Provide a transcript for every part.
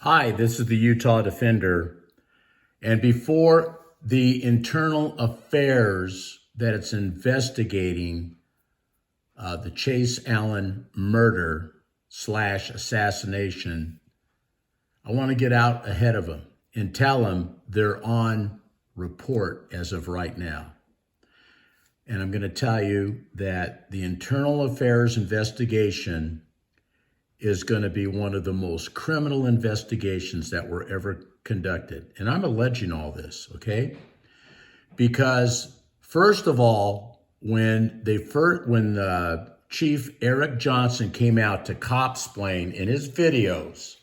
Hi, this is the Utah Defender. And before the internal affairs that it's investigating, the Chase Allan murder / assassination, I want to get out ahead of them and tell them they're on report as of right now. And I'm going to tell you that the internal affairs investigation is going to be one of the most criminal investigations that were ever conducted. And I'm alleging all this, okay? Because first of all, when Chief Eric Johnson came out to cop-splain in his videos,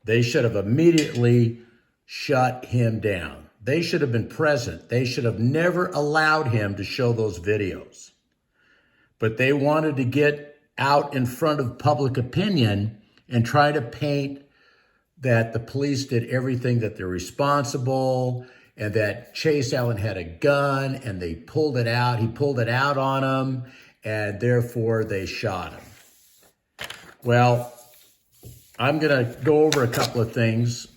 they should have immediately shut him down. They should have been present. They should have never allowed him to show those videos. But they wanted to get out in front of public opinion and try to paint that the police did everything, that they're responsible, and that Chase Allan had a gun and they pulled it out. He pulled it out on them, and therefore they shot him. Well, I'm going to go over a couple of things.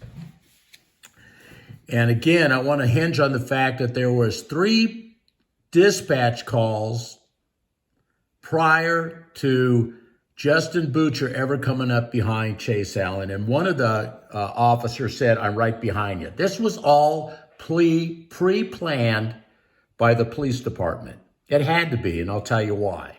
And again, I want to hinge on the fact that there was 3 dispatch calls prior to Justin Butcher ever coming up behind Chase Allan. And one of the officers said, "I'm right behind you." This was all pre-planned by the police department. It had to be, and I'll tell you why.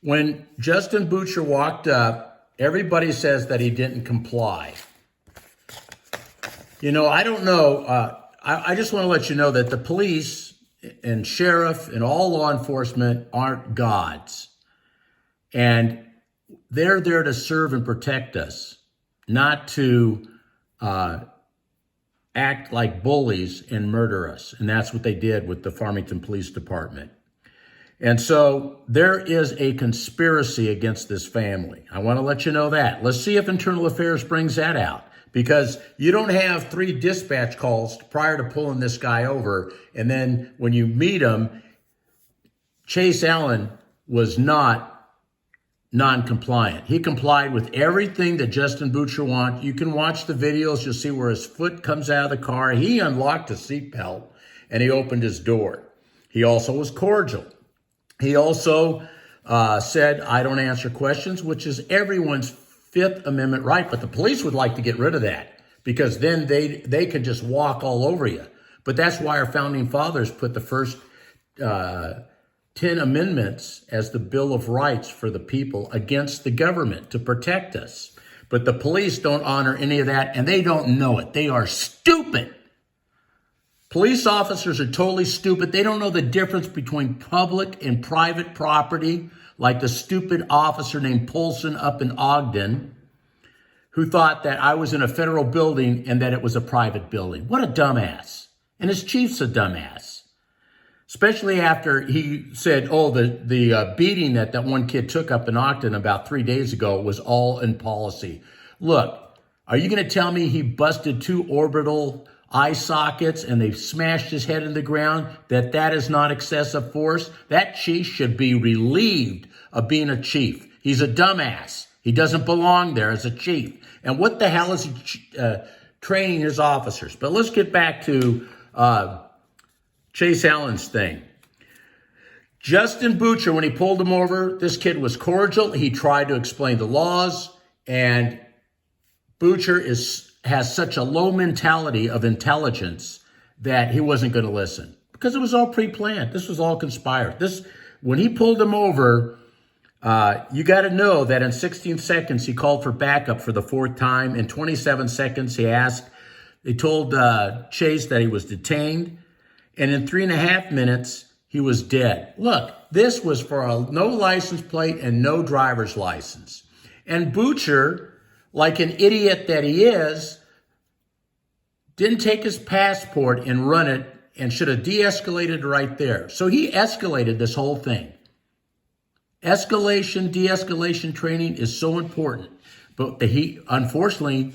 When Justin Butcher walked up, everybody says that he didn't comply. You know, I don't know. I just want to let you know that the police and sheriff and all law enforcement aren't gods. And they're there to serve and protect us, not to act like bullies and murder us. And that's what they did with the Farmington Police Department. And so there is a conspiracy against this family. I want to let you know that. Let's see if Internal Affairs brings that out. Because you don't have 3 dispatch calls prior to pulling this guy over. And then when you meet him, Chase Allan was not non-compliant. He complied with everything that Justin Butcher wanted. You can watch the videos. You'll see where his foot comes out of the car. He unlocked his seatbelt and he opened his door. He also was cordial. He also said, "I don't answer questions," which is everyone's Fifth Amendment right, but the police would like to get rid of that because then they can just walk all over you. But that's why our founding fathers put the first 10 amendments as the Bill of Rights for the people against the government to protect us. But the police don't honor any of that, and they don't know it. They are stupid. Police officers are totally stupid. They don't know the difference between public and private property, like the stupid officer named Polson up in Ogden, who thought that I was in a federal building and that it was a private building. What a dumbass. And his chief's a dumbass. Especially after he said, oh, the beating that one kid took up in Ogden about 3 days ago was all in policy. Look, are you going to tell me he busted 2 orbital eye sockets and they smashed his head in the ground, that is not excessive force? That chief should be relieved of being a chief. He's a dumbass. He doesn't belong there as a chief. And what the hell is he training his officers? But let's get back to Chase Allan's thing. Justin Butcher, when he pulled him over, this kid was cordial. He tried to explain the laws, and Butcher has such a low mentality of intelligence that he wasn't going to listen because it was all pre-planned. This was all conspired. When he pulled him over, you got to know that in 16 seconds, he called for backup for the 4th time. In 27 seconds, they told Chase that he was detained. And in 3.5 minutes, he was dead. Look, this was for no license plate and no driver's license. And Butcher, like an idiot that he is, didn't take his passport and run it and should have de-escalated right there. So he escalated this whole thing. Escalation, de-escalation training is so important. But unfortunately,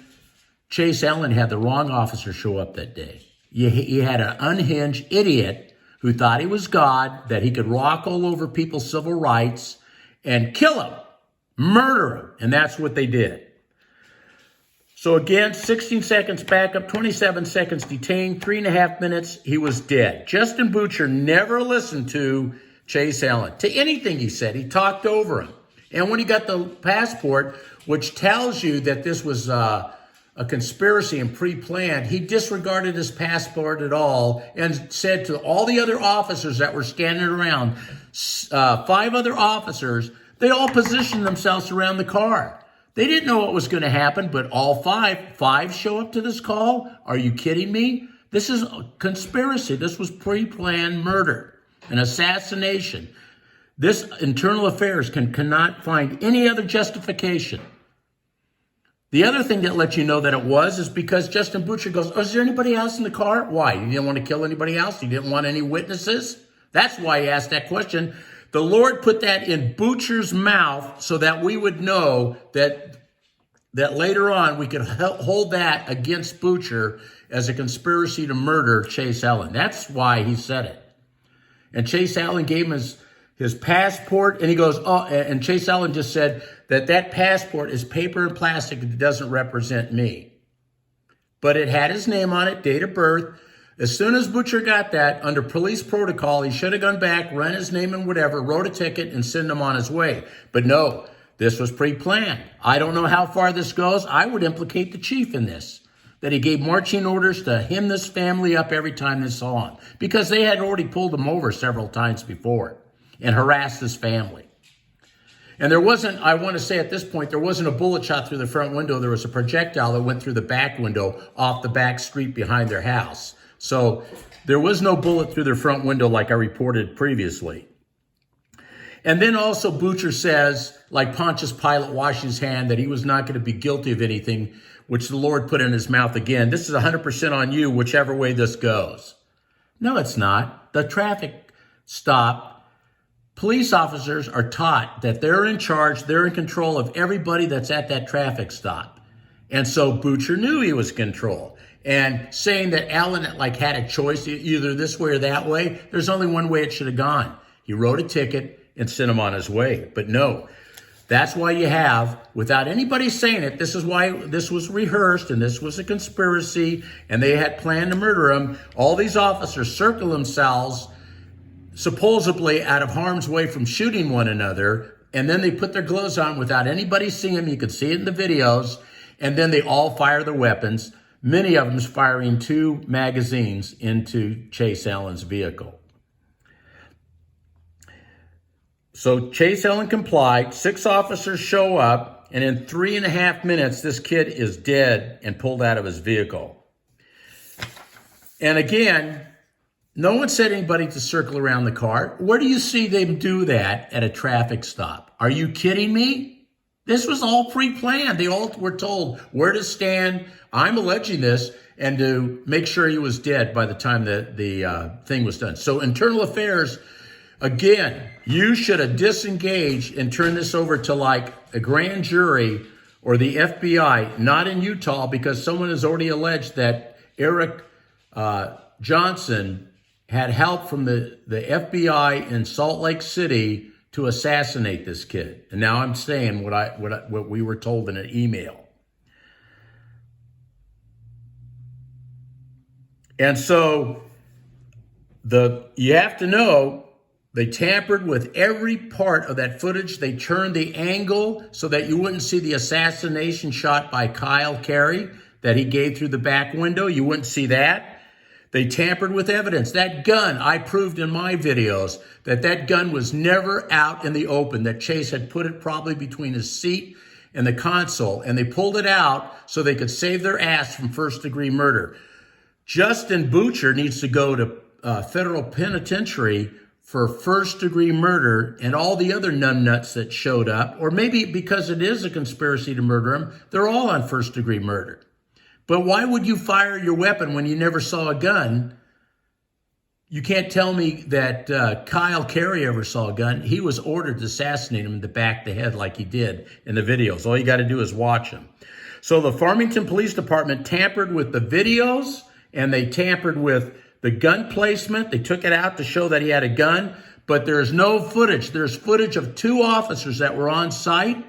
Chase Allan had the wrong officer show up that day. You had an unhinged idiot who thought he was God, that he could walk all over people's civil rights and kill them, murder them. And that's what they did. So again, 16 seconds backup, 27 seconds detained, 3.5 minutes, he was dead. Justin Butcher never listened to Chase Allan, to anything he said. He talked over him. And when he got the passport, which tells you that this was a conspiracy and pre-planned, he disregarded his passport at all and said to all the other officers that were standing around, 5 other officers, they all positioned themselves around the car. They didn't know what was going to happen, but all five show up to this call? Are you kidding me? This is a conspiracy. This was pre-planned murder, an assassination. This internal affairs cannot find any other justification. The other thing that lets you know that it was is because Justin Butcher goes, oh, is there anybody else in the car? Why? You didn't want to kill anybody else? You didn't want any witnesses? That's why he asked that question. The Lord put that in Butcher's mouth so that we would know that later on we could hold that against Butcher as a conspiracy to murder Chase Allan. That's why he said it. And Chase Allan gave him his passport, and he goes, oh, and Chase Allan just said that passport is paper and plastic. It doesn't represent me. But it had his name on it, date of birth. As soon as Butcher got that, under police protocol, he should have gone back, run his name and whatever, wrote a ticket, and sent him on his way. But no, this was pre-planned. I don't know how far this goes. I would implicate the chief in this, that he gave marching orders to hem this family up every time they saw him, because they had already pulled him over several times before and harassed his family. And there wasn't, I want to say at this point, there wasn't a bullet shot through the front window. There was a projectile that went through the back window off the back street behind their house. So there was no bullet through their front window like I reported previously. And then also Butcher says, like Pontius Pilate washed his hand, that he was not going to be guilty of anything, which the Lord put in his mouth again. This is 100% on you, whichever way this goes. No, it's not. The traffic stop, police officers are taught that they're in charge, they're in control of everybody that's at that traffic stop. And so Butcher knew he was in control. And saying that Allan had a choice either this way or that way, there's only one way it should have gone. He wrote a ticket and sent him on his way. But no, that's why you have, without anybody saying it, this is why this was rehearsed and this was a conspiracy and they had planned to murder him. All these officers circle themselves supposedly out of harm's way from shooting one another. And then they put their gloves on without anybody seeing them. You could see it in the videos. And then they all fire their weapons. Many of them firing 2 magazines into Chase Allan's vehicle. So Chase Allan complied. 6 officers show up, and in 3.5 minutes, this kid is dead and pulled out of his vehicle. And again, no one said anybody to circle around the car. Where do you see them do that at a traffic stop? Are you kidding me? This was all pre-planned. They all were told where to stand. I'm alleging this, and to make sure he was dead by the time that the thing was done. So internal affairs, again, you should have disengaged and turned this over to like a grand jury or the FBI, not in Utah, because someone has already alleged that Eric Johnson had help from the FBI in Salt Lake City to assassinate this kid. And now I'm saying what we were told in an email. And so you have to know they tampered with every part of that footage. They turned the angle so that you wouldn't see the assassination shot by Kyle Carey that he gave through the back window. You wouldn't see that. They tampered with evidence. That gun, I proved in my videos that gun was never out in the open, that Chase had put it probably between his seat and the console, and they pulled it out so they could save their ass from first-degree murder. Justin Butcher needs to go to federal penitentiary for first-degree murder, and all the other numbnuts that showed up, or maybe because it is a conspiracy to murder him, they're all on first-degree murder. But why would you fire your weapon when you never saw a gun? You can't tell me that Kyle Carey ever saw a gun. He was ordered to assassinate him in the back of the head like he did in the videos. All you got to do is watch him. So the Farmington Police Department tampered with the videos, and they tampered with the gun placement. They took it out to show that he had a gun, but there's no footage. There's footage of 2 officers that were on site.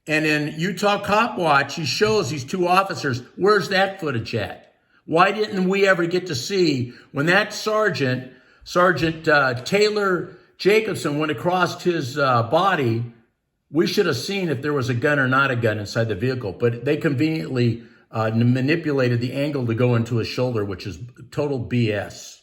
And in Utah Cop Watch, he shows these 2 officers. Where's that footage at? Why didn't we ever get to see when that Sergeant Taylor Jacobson went across his body? We should have seen if there was a gun or not a gun inside the vehicle, but they conveniently manipulated the angle to go into his shoulder, which is total BS.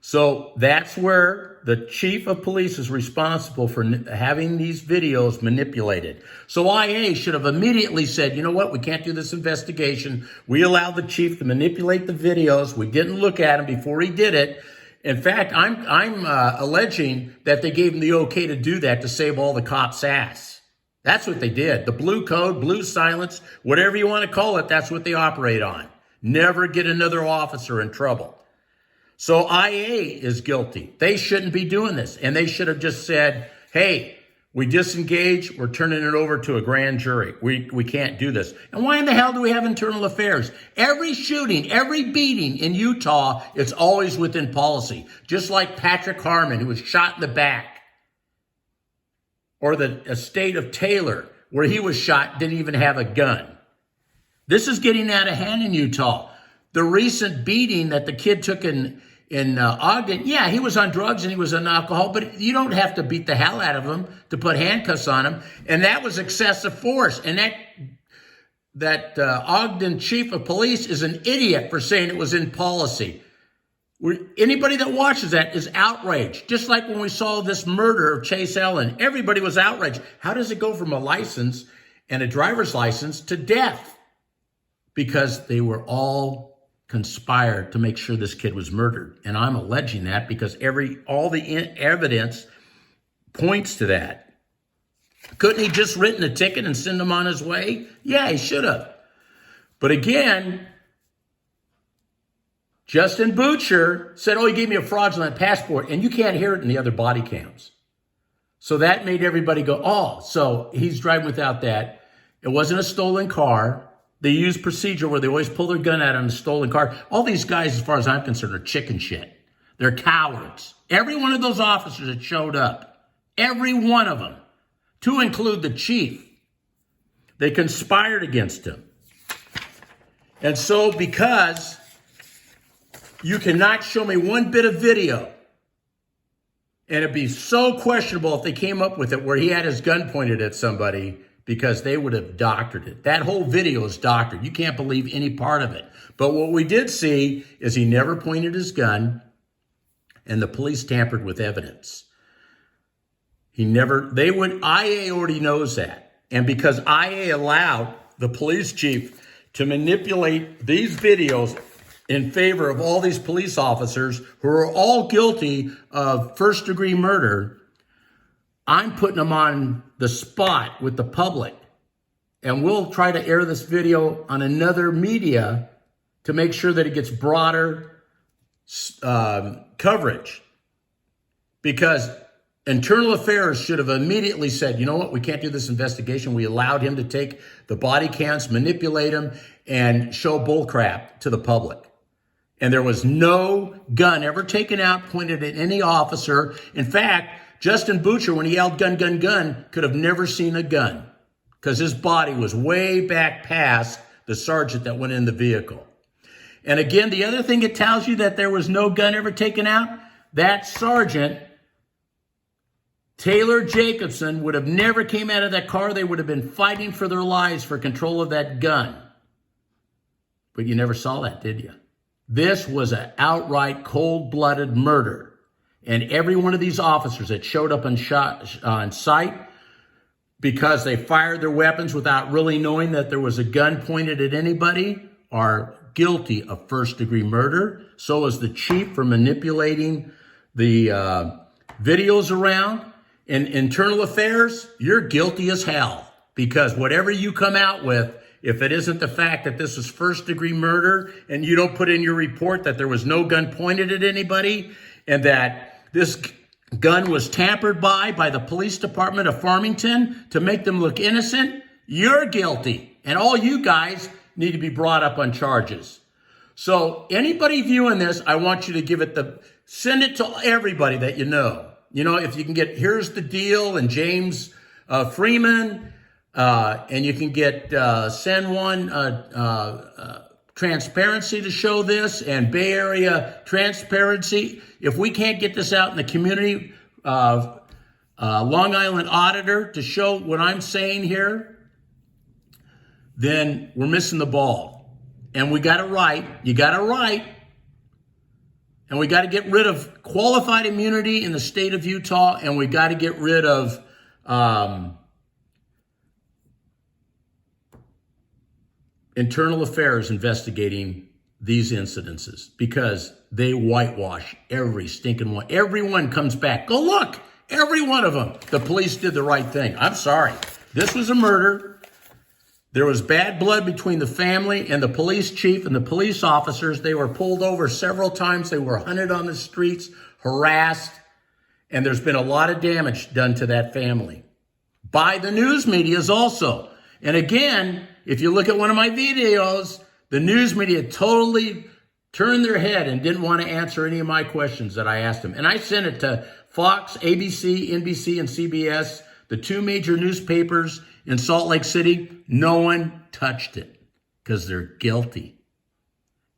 So that's where the chief of police is responsible for having these videos manipulated. So IA should have immediately said, you know what, we can't do this investigation. We allowed the chief to manipulate the videos. We didn't look at him before he did it. In fact, I'm alleging that they gave him the okay to do that to save all the cops' ass. That's what they did. The blue code, blue silence, whatever you want to call it, that's what they operate on. Never get another officer in trouble. So IA is guilty. They shouldn't be doing this. And they should have just said, hey, we disengage. We're turning it over to a grand jury. We can't do this. And why in the hell do we have internal affairs? Every shooting, every beating in Utah, it's always within policy. Just like Patrick Harmon, who was shot in the back. Or the estate of Taylor, where he was shot, didn't even have a gun. This is getting out of hand in Utah. The recent beating that the kid took in Ogden, yeah, he was on drugs and he was on alcohol, but you don't have to beat the hell out of him to put handcuffs on him. And that was excessive force. And that Ogden chief of police is an idiot for saying it was in policy. Anybody that watches that is outraged. Just like when we saw this murder of Chase Allan, everybody was outraged. How does it go from a license and a driver's license to death? Because they were all conspired to make sure this kid was murdered. And I'm alleging that because all the evidence points to that. Couldn't he just written a ticket and send him on his way? Yeah, he should have. But again, Justin Butcher said, oh, he gave me a fraudulent passport, and you can't hear it in the other body cams. So that made everybody go, oh, so he's driving without that. It wasn't a stolen car. They use procedure where they always pull their gun out on a stolen car. All these guys, as far as I'm concerned, are chicken shit. They're cowards. Every one of those officers that showed up, every one of them, to include the chief, they conspired against him. And so because you cannot show me one bit of video, and it'd be so questionable if they came up with it where he had his gun pointed at somebody, because they would have doctored it. That whole video is doctored. You can't believe any part of it. But what we did see is he never pointed his gun, and the police tampered with evidence. IA already knows that. And because IA allowed the police chief to manipulate these videos in favor of all these police officers who are all guilty of first-degree murder, I'm putting them on the spot with the public. And we'll try to air this video on another media to make sure that it gets broader coverage. Because Internal Affairs should have immediately said, you know what, we can't do this investigation. We allowed him to take the body cams, manipulate them, and show bullcrap to the public. And there was no gun ever taken out, pointed at any officer. In fact, Justin Butcher, when he yelled gun, gun, gun, could have never seen a gun because his body was way back past the sergeant that went in the vehicle. And again, the other thing it tells you that there was no gun ever taken out, that sergeant, Taylor Jacobson, would have never came out of that car. They would have been fighting for their lives for control of that gun. But you never saw that, did you? This was an outright cold-blooded murder. And every one of these officers that showed up on site, because they fired their weapons without really knowing that there was a gun pointed at anybody, are guilty of first-degree murder. So is the chief for manipulating the videos around. In Internal Affairs, you're guilty as hell. Because whatever you come out with, if it isn't the fact that this was first-degree murder and you don't put in your report that there was no gun pointed at anybody and that this gun was tampered by the police department of Farmington to make them look innocent, you're guilty. And all you guys need to be brought up on charges. So anybody viewing this, I want you to send it to everybody that you know. You know, if you can get, here's the deal, and James Freeman, and you can get, send one, transparency to show this, and Bay Area transparency. If we can't get this out in the community, Long Island auditor to show what I'm saying here, then we're missing the ball. And we got it right. You got it right. And we got to get rid of qualified immunity in the state of Utah, and we got to get rid of internal affairs investigating these incidences, because they whitewash every stinking one. Everyone comes back. Go look. Every one of them. The police did the right thing. I'm sorry. This was a murder. There was bad blood between the family and the police chief and the police officers. They were pulled over several times. They were hunted on the streets, harassed, and there's been a lot of damage done to that family by the news medias also. And again, if you look at one of my videos, the news media totally turned their head and didn't want to answer any of my questions that I asked them. And I sent it to Fox, ABC, NBC, and CBS, the two major newspapers in Salt Lake City. No one touched it because they're guilty.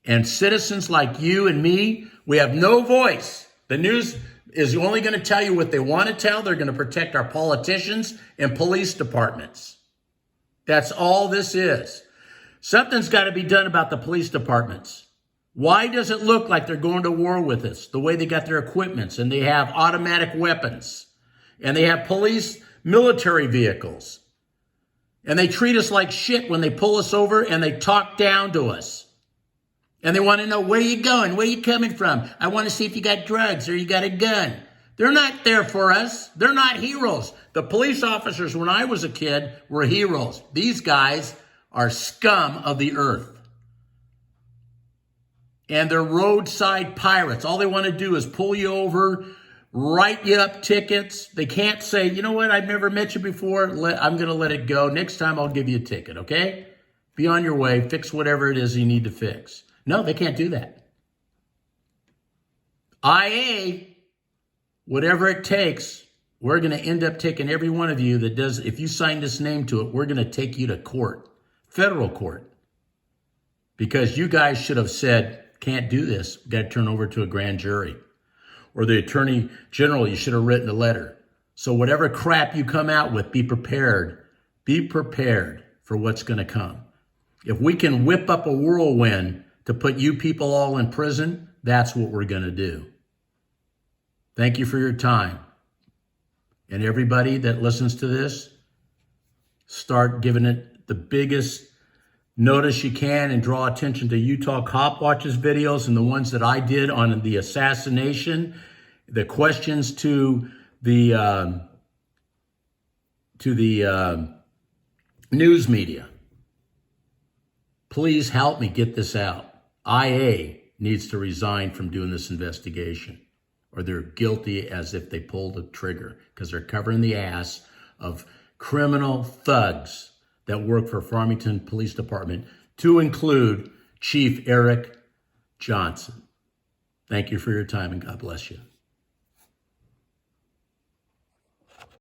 And citizens like you and me, we have no voice. The news is only going to tell you what they want to tell. They're going to protect our politicians and police departments. That's all this is. Something's got to be done about the police departments. Why does it look like they're going to war with us? The way they got their equipments, and they have automatic weapons, and they have police military vehicles. And they treat us like shit when they pull us over, and they talk down to us. And they want to know, where you going? Where you coming from? I want to see if you got drugs or you got a gun. They're not there for us. They're not heroes. The police officers when I was a kid were heroes. These guys are scum of the earth. And they're roadside pirates. All they want to do is pull you over, write you up tickets. They can't say, you know what, I've never met you before. I'm going to let it go. Next time I'll give you a ticket, okay? Be on your way. Fix whatever it is you need to fix. No, they can't do that. IA, whatever it takes, we're going to end up taking every one of you that does, if you sign this name to it, we're going to take you to court, federal court. Because you guys should have said, can't do this. Got to turn over to a grand jury. Or the attorney general, you should have written a letter. So whatever crap you come out with, be prepared. Be prepared for what's going to come. If we can whip up a whirlwind to put you people all in prison, that's what we're going to do. Thank you for your time. And everybody that listens to this, start giving it the biggest notice you can, and draw attention to Utah Cop Watch's videos and the ones that I did on the assassination, the questions to the news media. Please help me get this out. IA needs to resign from doing this investigation, or they're guilty as if they pulled a trigger, because they're covering the ass of criminal thugs that work for Farmington Police Department, to include Chief Eric Johnson. Thank you for your time, and God bless you.